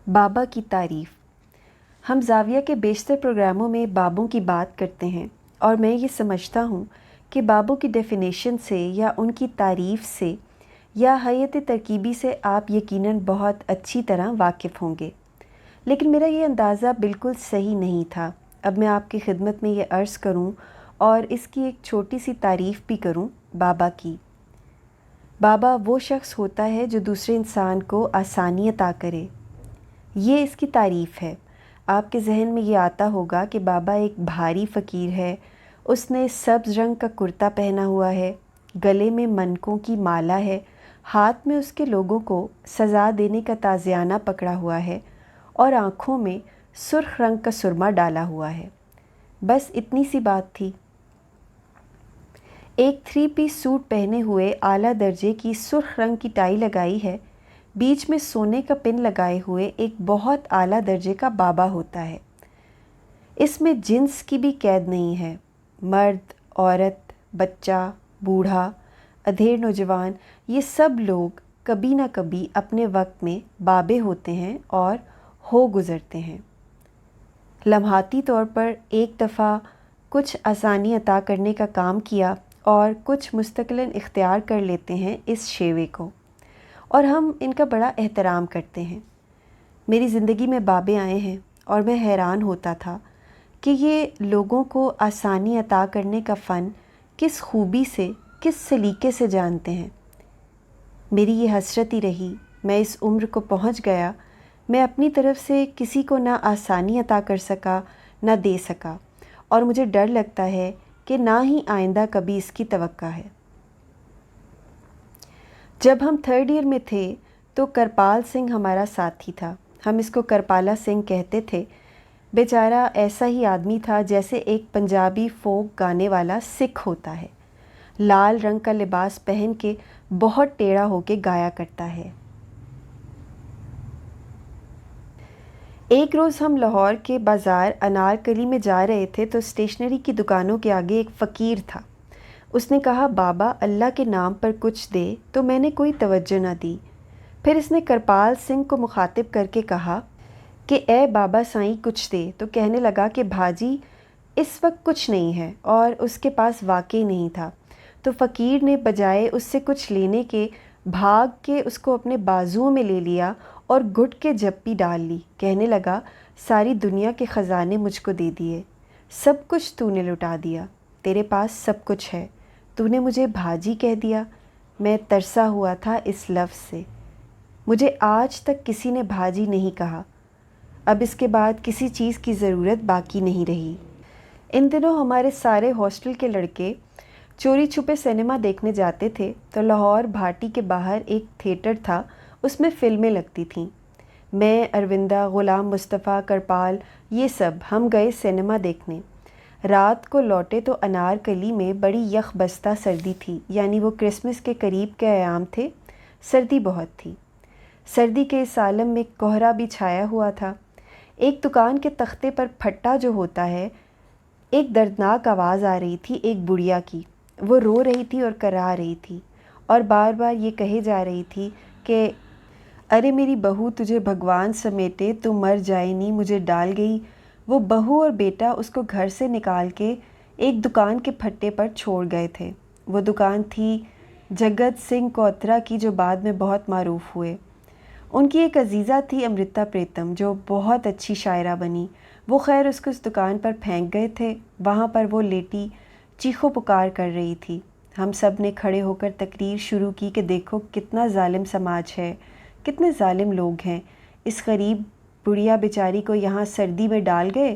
بابا کی تعریف۔ ہم زاویہ کے بیشتر پروگراموں میں بابوں کی بات کرتے ہیں اور میں یہ سمجھتا ہوں کہ بابوں کی ڈیفینیشن سے یا ان کی تعریف سے یا حیت ترکیبی سے آپ یقیناً بہت اچھی طرح واقف ہوں گے، لیکن میرا یہ اندازہ بالکل صحیح نہیں تھا۔ اب میں آپ کی خدمت میں یہ عرض کروں اور اس کی ایک چھوٹی سی تعریف بھی کروں بابا کی۔ بابا وہ شخص ہوتا ہے جو دوسرے انسان کو آسانی عطا کرے، یہ اس کی تعریف ہے۔ آپ کے ذہن میں یہ آتا ہوگا کہ بابا ایک بھاری فقیر ہے، اس نے سبز رنگ کا کرتا پہنا ہوا ہے، گلے میں منکوں کی مالا ہے، ہاتھ میں اس کے لوگوں کو سزا دینے کا تازیانہ پکڑا ہوا ہے اور آنکھوں میں سرخ رنگ کا سرما ڈالا ہوا ہے۔ بس اتنی سی بات تھی۔ ایک 3 پیس سوٹ پہنے ہوئے اعلیٰ درجے کی سرخ رنگ کی ٹائی لگائی ہے، بیچ میں سونے کا پن لگائے ہوئے ایک بہت اعلیٰ درجے کا بابا ہوتا ہے۔ اس میں جنس کی بھی قید نہیں ہے، مرد، عورت، بچہ، بوڑھا، ادھیڑ نوجوان، یہ سب لوگ کبھی نہ کبھی اپنے وقت میں بابے ہوتے ہیں اور ہو گزرتے ہیں۔ لمحاتی طور پر ایک دفعہ کچھ آسانی عطا کرنے کا کام کیا اور کچھ مستقلاً اختیار کر لیتے ہیں اس شیوے کو، اور ہم ان کا بڑا احترام کرتے ہیں۔ میری زندگی میں بابے آئے ہیں اور میں حیران ہوتا تھا کہ یہ لوگوں کو آسانی عطا کرنے کا فن کس خوبی سے، کس سلیقے سے جانتے ہیں۔ میری یہ حسرت ہی رہی، میں اس عمر کو پہنچ گیا، میں اپنی طرف سے کسی کو نہ آسانی عطا کر سکا نہ دے سکا، اور مجھے ڈر لگتا ہے کہ نہ ہی آئندہ کبھی اس کی توقع ہے۔ جب ہم 3rd ایئر میں تھے تو کرپال سنگھ ہمارا ساتھی تھا، ہم اس کو کرپالا سنگھ کہتے تھے۔ بیچارہ ایسا ہی آدمی تھا جیسے ایک پنجابی فوک گانے والا سکھ ہوتا ہے، لال رنگ کا لباس پہن کے بہت ٹیڑھا ہو کے گایا کرتا ہے۔ ایک روز ہم لاہور کے بازار انارکلی میں جا رہے تھے تو اسٹیشنری کی دکانوں کے آگے ایک فقیر تھا۔ اس نے کہا، بابا اللہ کے نام پر کچھ دے، تو میں نے کوئی توجہ نہ دی۔ پھر اس نے کرپال سنگھ کو مخاطب کر کے کہا کہ اے بابا سائیں کچھ دے، تو کہنے لگا کہ بھاجی اس وقت کچھ نہیں ہے، اور اس کے پاس واقعی نہیں تھا۔ تو فقیر نے بجائے اس سے کچھ لینے کے بھاگ کے اس کو اپنے بازوؤں میں لے لیا اور گھٹ کے جپی ڈال لی، کہنے لگا ساری دنیا کے خزانے مجھ کو دے دیے، سب کچھ تو نے لٹا دیا، تیرے پاس سب کچھ ہے، تو نے مجھے بھاجی کہہ دیا۔ میں ترسا ہوا تھا اس لفظ سے، مجھے آج تک کسی نے بھاجی نہیں کہا۔ اب اس کے بعد کسی چیز کی ضرورت باقی نہیں رہی۔ ان دنوں ہمارے سارے ہاسٹل کے لڑکے چوری چھپے سنیما دیکھنے جاتے تھے، تو لاہور بھاٹی کے باہر ایک تھیٹر تھا، اس میں فلمیں لگتی تھیں۔ میں، اروندہ، غلام مصطفیٰ، کرپال، یہ سب ہم گئے سنیما دیکھنے۔ رات کو لوٹے تو انارکلی میں بڑی یخ بستہ سردی تھی، یعنی وہ کرسمس کے قریب کے ایام تھے، سردی بہت تھی۔ سردی کے اس عالم میں کوہرا بھی چھایا ہوا تھا۔ ایک دکان کے تختے پر پھٹا جو ہوتا ہے، ایک دردناک آواز آ رہی تھی ایک بڑھیا کی، وہ رو رہی تھی اور کرا رہی تھی، اور بار بار یہ کہے جا رہی تھی کہ ارے میری بہو تجھے بھگوان سمیٹے تو مر جائے نی مجھے ڈال گئی۔ وہ بہو اور بیٹا اس کو گھر سے نکال کے ایک دکان کے پھٹے پر چھوڑ گئے تھے۔ وہ دکان تھی جگت سنگھ کوترا کی، جو بعد میں بہت معروف ہوئے۔ ان کی ایک عزیزہ تھی امرتا پریتم، جو بہت اچھی شاعرہ بنی۔ وہ خیر اس کو اس دکان پر پھینک گئے تھے، وہاں پر وہ لیٹی چیخو پکار کر رہی تھی۔ ہم سب نے کھڑے ہو کر تقریر شروع کی کہ دیکھو کتنا ظالم سماج ہے، کتنے ظالم لوگ ہیں، اس غریب بڑھیا بیچاری کو یہاں سردی میں ڈال گئے،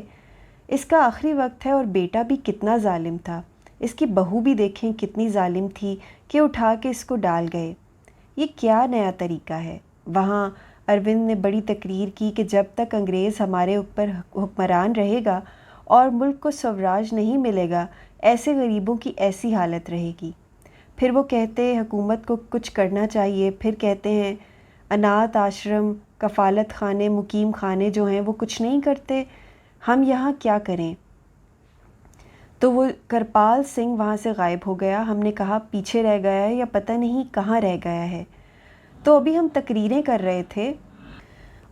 اس کا آخری وقت ہے، اور بیٹا بھی کتنا ظالم تھا، اس کی بہو بھی دیکھیں کتنی ظالم تھی کہ اٹھا کے اس کو ڈال گئے۔ یہ کیا نیا طریقہ ہے؟ وہاں اروند نے بڑی تقریر کی کہ جب تک انگریز ہمارے اوپر حکمران رہے گا اور ملک کو سوراج نہیں ملے گا، ایسے غریبوں کی ایسی حالت رہے گی۔ پھر وہ کہتے حکومت کو کچھ کرنا چاہیے، پھر کہتے ہیں اناتھ آشرم، کفالت خانے، مقیم خانے جو ہیں وہ کچھ نہیں کرتے، ہم یہاں کیا کریں؟ تو وہ کرپال سنگھ وہاں سے غائب ہو گیا۔ ہم نے کہا پیچھے رہ گیا ہے یا پتہ نہیں کہاں رہ گیا ہے۔ تو ابھی ہم تقریریں کر رہے تھے،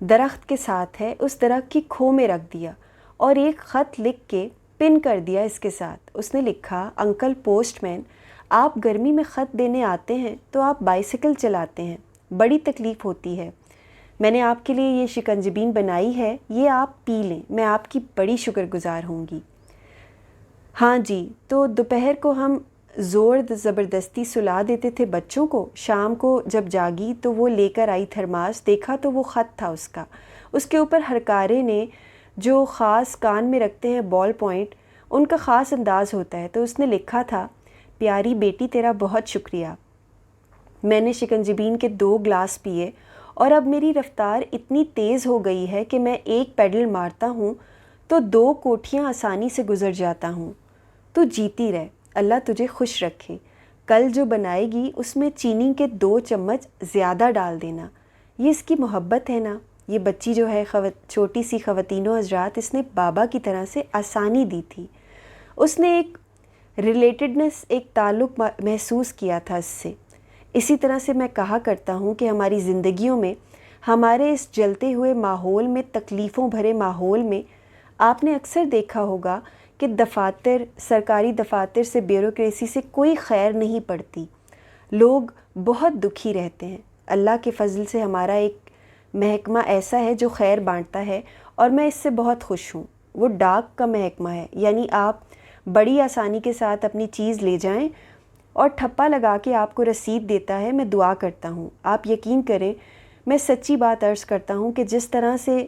درخت کے ساتھ ہے، اس درخت کی کھو میں رکھ دیا اور ایک خط لکھ کے پن کر دیا اس کے ساتھ۔ اس نے لکھا، انکل پوسٹ مین، آپ گرمی میں خط دینے آتے ہیں تو آپ بائیسیکل چلاتے ہیں، بڑی تکلیف ہوتی ہے، میں نے آپ کے لیے یہ شکنجبین بنائی ہے، یہ آپ پی لیں، میں آپ کی بڑی شکر گزار ہوں گی۔ ہاں جی، تو دوپہر کو ہم زور زبردستی سلا دیتے تھے بچوں کو، شام کو جب جاگی تو وہ لے کر آئی تھرماس، دیکھا تو وہ خط تھا اس کا، اس کے اوپر ہرکارے نے جو خاص کان میں رکھتے ہیں بال پوائنٹ، ان کا خاص انداز ہوتا ہے، تو اس نے لکھا تھا، پیاری بیٹی تیرا بہت شکریہ، میں نے شکنجبین کے 2 گلاس پیے اور اب میری رفتار اتنی تیز ہو گئی ہے کہ میں ایک پیڈل مارتا ہوں تو 2 کوٹھیاں آسانی سے گزر جاتا ہوں۔ تو جیتی رہ، اللہ تجھے خوش رکھے، کل جو بنائے گی اس میں چینی کے 2 چمچ زیادہ ڈال دینا، یہ اس کی محبت ہے نا۔ یہ بچی جو ہے چھوٹی سی خواتین و حضرات، اس نے بابا کی طرح سے آسانی دی تھی، اس نے ایک ریلیٹڈنس، ایک تعلق محسوس کیا تھا اس سے۔ اسی طرح سے میں کہا کرتا ہوں کہ ہماری زندگیوں میں، ہمارے اس جلتے ہوئے ماحول میں، تکلیفوں بھرے ماحول میں، آپ نے اکثر دیکھا ہوگا کہ دفاتر، سرکاری دفاتر سے، بیوروکریسی سے کوئی خیر نہیں پڑتی، لوگ بہت دکھی رہتے ہیں۔ اللہ کے فضل سے ہمارا ایک محکمہ ایسا ہے جو خیر بانٹتا ہے اور میں اس سے بہت خوش ہوں۔ وہ ڈاک کا محکمہ ہے، یعنی آپ بڑی آسانی کے ساتھ اپنی چیز لے جائیں اور ٹھپا لگا کے آپ کو رسید دیتا ہے۔ میں دعا کرتا ہوں، آپ یقین کریں، میں سچی بات عرض کرتا ہوں کہ جس طرح سے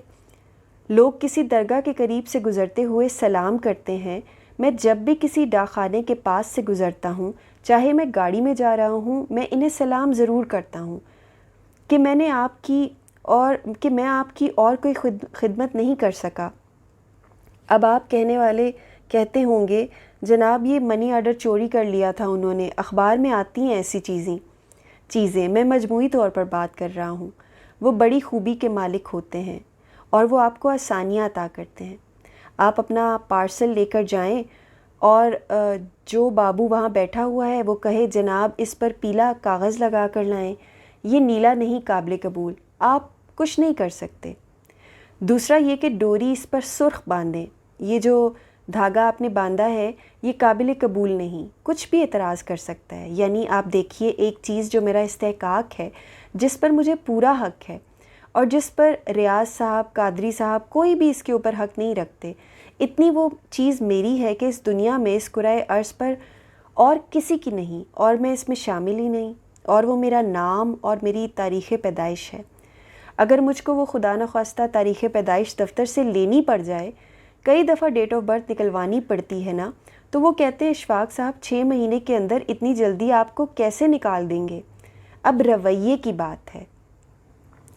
لوگ کسی درگاہ کے قریب سے گزرتے ہوئے سلام کرتے ہیں، میں جب بھی کسی ڈاک خانے کے پاس سے گزرتا ہوں، چاہے میں گاڑی میں جا رہا ہوں، میں انہیں سلام ضرور کرتا ہوں کہ میں آپ کی اور کوئی خدمت نہیں کر سکا۔ اب آپ کہنے والے کہتے ہوں گے، جناب یہ منی آرڈر چوری کر لیا تھا انہوں نے، اخبار میں آتی ہیں ایسی چیزیں، میں مجموعی طور پر بات کر رہا ہوں۔ وہ بڑی خوبی کے مالک ہوتے ہیں اور وہ آپ کو آسانیاں عطا کرتے ہیں۔ آپ اپنا پارسل لے کر جائیں اور جو بابو وہاں بیٹھا ہوا ہے وہ کہے، جناب اس پر پیلا کاغذ لگا کر لائیں، یہ نیلا نہیں قابل قبول، آپ کچھ نہیں کر سکتے۔ دوسرا یہ کہ ڈوری اس پر سرخ باندھیں، یہ جو دھاگا آپ نے باندھا ہے یہ قابل قبول نہیں، کچھ بھی اعتراض کر سکتا ہے۔ یعنی آپ دیکھیے، ایک چیز جو میرا استحقاق ہے، جس پر مجھے پورا حق ہے اور جس پر ریاض صاحب، قادری صاحب، کوئی بھی اس کے اوپر حق نہیں رکھتے، اتنی وہ چیز میری ہے کہ اس دنیا میں، اس کرۂ ارض پر اور کسی کی نہیں، اور میں اس میں شامل ہی نہیں، اور وہ میرا نام اور میری تاریخ پیدائش ہے۔ اگر مجھ کو وہ خدا نخواستہ تاریخ پیدائش دفتر سے لینی پڑ جائے، کئی دفعہ ڈیٹ آف برتھ نکلوانی پڑتی ہے نا، تو وہ کہتے ہیں اشفاق صاحب 6 مہینے کے اندر اتنی جلدی آپ کو کیسے نکال دیں گے؟ اب رویے کی بات ہے،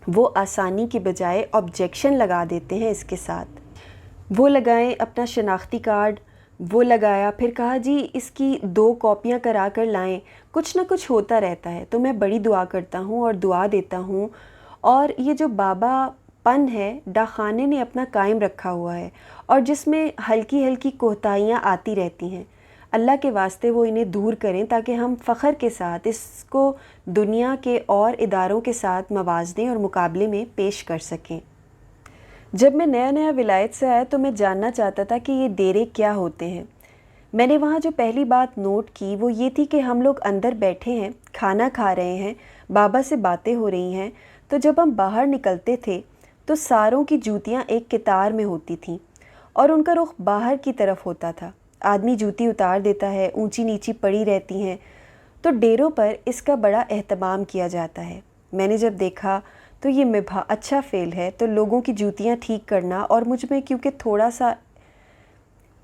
وہ آسانی کی بجائے آبجیکشن لگا دیتے ہیں اس کے ساتھ۔ وہ لگائیں اپنا شناختی کارڈ، وہ لگایا، پھر کہا جی اس کی 2 کاپیاں کرا کر لائیں، کچھ نہ کچھ ہوتا رہتا ہے۔ تو میں بڑی دعا کرتا ہوں اور دعا دیتا ہوں، اور یہ جو بابا پن ہے ڈاک خانے نے اپنا قائم رکھا ہوا ہے، اور جس میں ہلکی ہلکی کوتاہیاں آتی رہتی ہیں، اللہ کے واسطے وہ انہیں دور کریں تاکہ ہم فخر کے ساتھ اس کو دنیا کے اور اداروں کے ساتھ موازنے اور مقابلے میں پیش کر سکیں۔ جب میں نیا ولایت سے آیا تو میں جاننا چاہتا تھا کہ یہ ڈیرے کیا ہوتے ہیں۔ میں نے وہاں جو پہلی بات نوٹ کی وہ یہ تھی کہ ہم لوگ اندر بیٹھے ہیں، کھانا کھا رہے ہیں، بابا سے باتیں ہو رہی ہیں، تو جب ہم باہر نکلتے تھے تو ساروں کی جوتیاں ایک قطار میں ہوتی تھیں اور ان کا رخ باہر کی طرف ہوتا تھا۔ آدمی جوتی اتار دیتا ہے، اونچی نیچی پڑی رہتی ہیں، تو ڈیروں پر اس کا بڑا اہتمام کیا جاتا ہے۔ میں نے جب دیکھا تو یہ اچھا فعل ہے، تو لوگوں کی جوتیاں ٹھیک کرنا، اور مجھ میں کیونکہ تھوڑا سا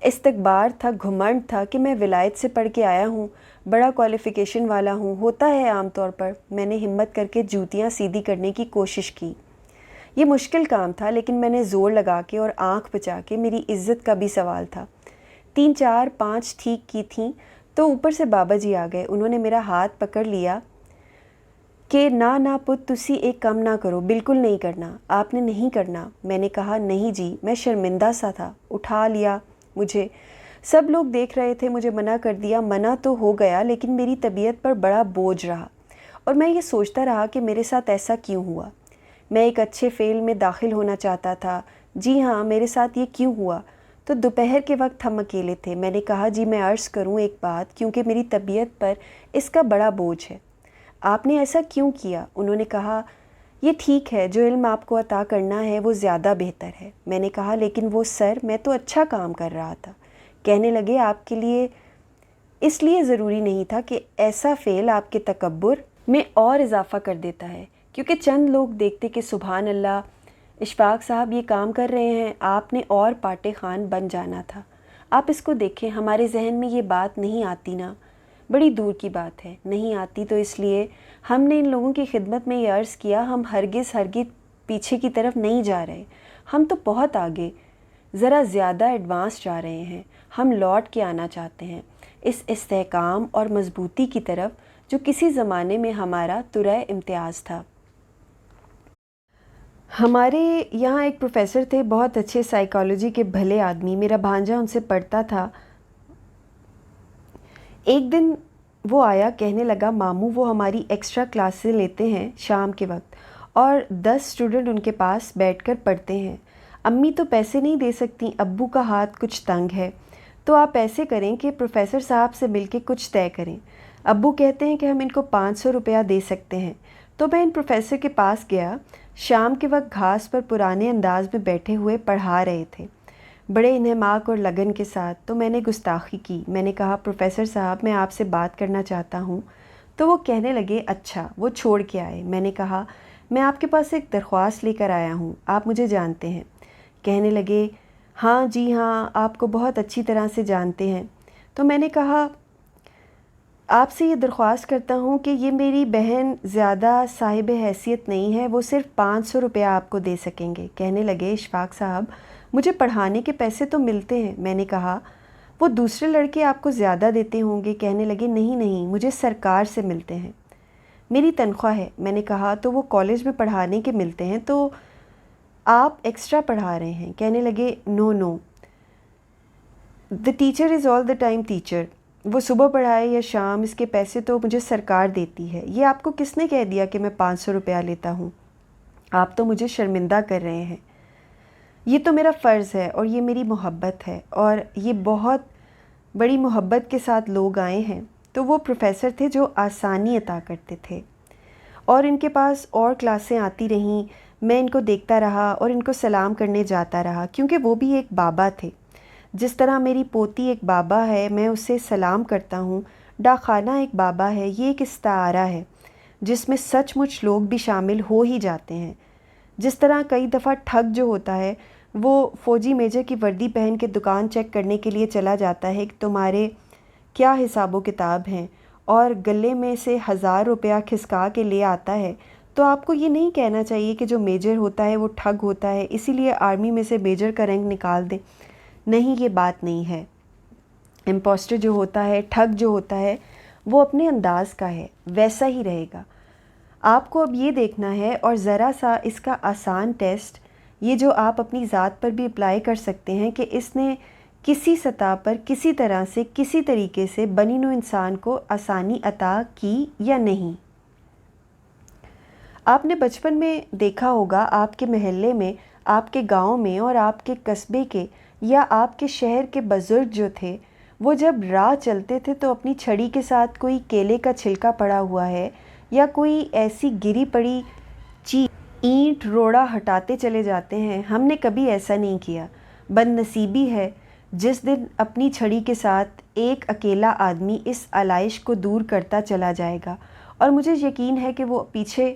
استکبار تھا، گھمنڈ تھا کہ میں ولایت سے پڑھ کے آیا ہوں، بڑا کوالیفیکیشن والا ہوں، ہوتا ہے عام طور پر، میں نے ہمت کر کے جوتیاں سیدھی کرنے کی کوشش کی۔ یہ مشکل کام تھا، لیکن میں نے زور لگا کے اور آنکھ بچا کے، میری عزت کا بھی سوال تھا۔ 3 4 5 ٹھیک کی تھیں تو اوپر سے بابا جی آ گئے، انہوں نے میرا ہاتھ پکڑ لیا کہ نہ پت تسی ایک کم نہ کرو، بالکل نہیں کرنا، آپ نے نہیں کرنا۔ میں نے کہا نہیں جی، میں شرمندہ سا تھا، اٹھا لیا مجھے، سب لوگ دیکھ رہے تھے، مجھے منع کر دیا، منع تو ہو گیا لیکن میری طبیعت پر بڑا بوجھ رہا، اور میں یہ سوچتا رہا کہ میرے ساتھ ایسا کیوں ہوا۔ میں ایک اچھے فیل میں داخل ہونا چاہتا تھا۔ جی ہاں، میرے ساتھ یہ کیوں ہوا؟ تو دوپہر کے وقت ہم اکیلے تھے۔ میں نے کہا جی میں عرض کروں ایک بات، کیونکہ میری طبیعت پر اس کا بڑا بوجھ ہے۔ آپ نے ایسا کیوں کیا؟ انہوں نے کہا یہ ٹھیک ہے، جو علم آپ کو عطا کرنا ہے وہ زیادہ بہتر ہے۔ میں نے کہا لیکن وہ سر، میں تو اچھا کام کر رہا تھا۔ کہنے لگے آپ کے لیے اس لیے ضروری نہیں تھا کہ ایسا فعل آپ کے تکبر میں اور اضافہ کر دیتا ہے، کیونکہ چند لوگ دیکھتے کہ سبحان اللہ اشفاق صاحب یہ کام کر رہے ہیں، آپ نے اور پاٹے خان بن جانا تھا۔ آپ اس کو دیکھیں، ہمارے ذہن میں یہ بات نہیں آتی نا، بڑی دور کی بات ہے، نہیں آتی، تو اس لیے ہم نے ان لوگوں کی خدمت میں یہ عرض کیا ہم ہرگز پیچھے کی طرف نہیں جا رہے، ہم تو بہت آگے، ذرا زیادہ ایڈوانس جا رہے ہیں، ہم لوٹ کے آنا چاہتے ہیں اس استحکام اور مضبوطی کی طرف جو کسی زمانے میں ہمارا ترائے امتیاز تھا۔ ہمارے یہاں ایک پروفیسر تھے، بہت اچھے سائیکالوجی کے بھلے آدمی، میرا بھانجا ان سے پڑھتا تھا۔ ایک دن وہ آیا، کہنے لگا ماموں وہ ہماری ایکسٹرا کلاسیں لیتے ہیں شام کے وقت اور 10 اسٹوڈنٹ ان کے پاس بیٹھ کر پڑھتے ہیں۔ امی تو پیسے نہیں دے سکتی، ابو کا ہاتھ کچھ تنگ ہے، تو آپ ایسے کریں کہ پروفیسر صاحب سے مل کے کچھ طے کریں۔ ابو کہتے ہیں کہ ہم ان کو 500 روپیہ دے سکتے ہیں۔ تو میں ان پروفیسر کے پاس گیا، شام کے وقت گھاس پر پرانے انداز میں بیٹھے ہوئے پڑھا رہے تھے، بڑے انہماک اور لگن کے ساتھ۔ تو میں نے گستاخی کی، میں نے کہا پروفیسر صاحب میں آپ سے بات کرنا چاہتا ہوں۔ تو وہ کہنے لگے اچھا، وہ چھوڑ کے آئے۔ میں نے کہا میں آپ کے پاس ایک درخواست لے کر آیا ہوں، آپ مجھے جانتے ہیں؟ کہنے لگے ہاں جی ہاں، آپ کو بہت اچھی طرح سے جانتے ہیں۔ تو میں نے کہا آپ سے یہ درخواست کرتا ہوں کہ یہ میری بہن زیادہ صاحب حیثیت نہیں ہے، وہ صرف 500 روپیہ آپ کو دے سکیں گے۔ کہنے لگے اشفاق صاحب مجھے پڑھانے کے پیسے تو ملتے ہیں۔ میں نے کہا وہ دوسرے لڑکے آپ کو زیادہ دیتے ہوں گے۔ کہنے لگے نہیں نہیں، مجھے سرکار سے ملتے ہیں، میری تنخواہ ہے۔ میں نے کہا تو وہ کالج میں پڑھانے کے ملتے ہیں، تو آپ ایکسٹرا پڑھا رہے ہیں؟ کہنے لگے no no, the teacher is all the time teacher, وہ صبح پڑھائے یا شام، اس کے پیسے تو مجھے سرکار دیتی ہے۔ یہ آپ کو کس نے کہہ دیا کہ میں 500 روپیہ لیتا ہوں؟ آپ تو مجھے شرمندہ کر رہے ہیں۔ یہ تو میرا فرض ہے اور یہ میری محبت ہے، اور یہ بہت بڑی محبت کے ساتھ لوگ آئے ہیں۔ تو وہ پروفیسر تھے جو آسانی عطا کرتے تھے، اور ان کے پاس اور کلاسیں آتی رہیں، میں ان کو دیکھتا رہا اور ان کو سلام کرنے جاتا رہا، کیونکہ وہ بھی ایک بابا تھے۔ جس طرح میری پوتی ایک بابا ہے، میں اسے سلام کرتا ہوں، ڈاکخانہ ایک بابا ہے، یہ ایک استعارہ ہے جس میں سچ مچ لوگ بھی شامل ہو ہی جاتے ہیں۔ جس طرح کئی دفعہ ٹھگ جو ہوتا ہے وہ فوجی میجر کی وردی پہن کے دکان چیک کرنے کے لیے چلا جاتا ہے کہ تمہارے کیا حساب و کتاب ہیں، اور گلے میں سے 1000 روپیہ کھسکا کے لے آتا ہے، تو آپ کو یہ نہیں کہنا چاہیے کہ جو میجر ہوتا ہے وہ ٹھگ ہوتا ہے، اسی لیے آرمی میں سے میجر کا رینک نکال دیں۔ نہیں، یہ بات نہیں ہے۔ امپوسٹر جو ہوتا ہے، ٹھگ جو ہوتا ہے، وہ اپنے انداز کا ہے، ویسا ہی رہے گا۔ آپ کو اب یہ دیکھنا ہے، اور ذرا سا اس کا آسان ٹیسٹ یہ جو آپ اپنی ذات پر بھی اپلائی کر سکتے ہیں کہ اس نے کسی سطح پر کسی طرح سے کسی طریقے سے بنی نوع انسان کو آسانی عطا کی یا نہیں۔ آپ نے بچپن میں دیکھا ہوگا، آپ کے محلے میں، آپ کے گاؤں میں اور آپ کے قصبے کے یا آپ کے شہر کے بزرگ جو تھے، وہ جب راہ چلتے تھے تو اپنی چھڑی کے ساتھ کوئی کیلے کا چھلکا پڑا ہوا ہے یا کوئی ایسی گری پڑی چیز، اینٹ روڑا ہٹاتے چلے جاتے ہیں۔ ہم نے کبھی ایسا نہیں کیا۔ بد نصیبی ہے جس دن اپنی چھڑی کے ساتھ ایک اکیلا آدمی اس آلائش کو دور کرتا چلا جائے گا، اور مجھے یقین ہے کہ وہ پیچھے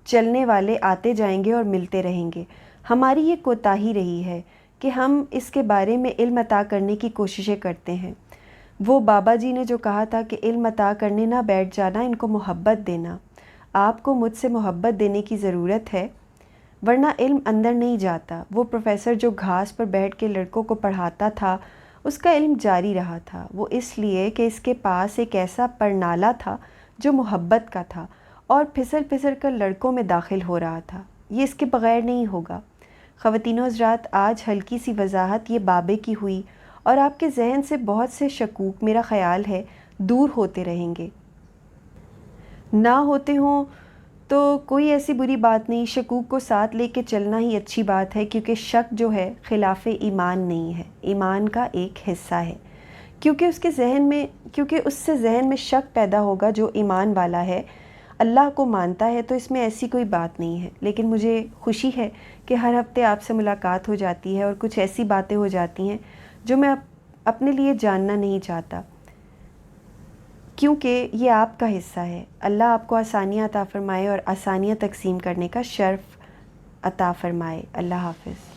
چلنے والے آتے جائیں گے اور ملتے رہیں گے۔ ہماری یہ کوتاہی رہی ہے کہ ہم اس کے بارے میں علم عطا کرنے کی کوششیں کرتے ہیں۔ وہ بابا جی نے جو کہا تھا کہ علم عطا کرنے نہ بیٹھ جانا، ان کو محبت دینا۔ آپ کو مجھ سے محبت دینے کی ضرورت ہے، ورنہ علم اندر نہیں جاتا۔ وہ پروفیسر جو گھاس پر بیٹھ کے لڑکوں کو پڑھاتا تھا، اس کا علم جاری رہا تھا، وہ اس لیے کہ اس کے پاس ایک ایسا پرنالہ تھا جو محبت کا تھا، اور پھسل پھسل کر لڑکوں میں داخل ہو رہا تھا۔ یہ اس کے بغیر نہیں ہوگا۔ خواتین و حضرات، آج ہلکی سی وضاحت یہ بابے کی ہوئی، اور آپ کے ذہن سے بہت سے شکوک میرا خیال ہے دور ہوتے رہیں گے۔ نہ ہوتے ہوں تو کوئی ایسی بری بات نہیں، شکوک کو ساتھ لے کے چلنا ہی اچھی بات ہے، کیونکہ شک جو ہے خلاف ایمان نہیں ہے، ایمان کا ایک حصہ ہے، کیونکہ اس سے ذہن میں شک پیدا ہوگا جو ایمان والا ہے، اللہ کو مانتا ہے، تو اس میں ایسی کوئی بات نہیں ہے۔ لیکن مجھے خوشی ہے کہ ہر ہفتے آپ سے ملاقات ہو جاتی ہے اور کچھ ایسی باتیں ہو جاتی ہیں جو میں اپنے لیے جاننا نہیں چاہتا، کیونکہ یہ آپ کا حصہ ہے۔ اللہ آپ کو آسانیاں عطا فرمائے اور آسانیاں تقسیم کرنے کا شرف عطا فرمائے۔ اللہ حافظ۔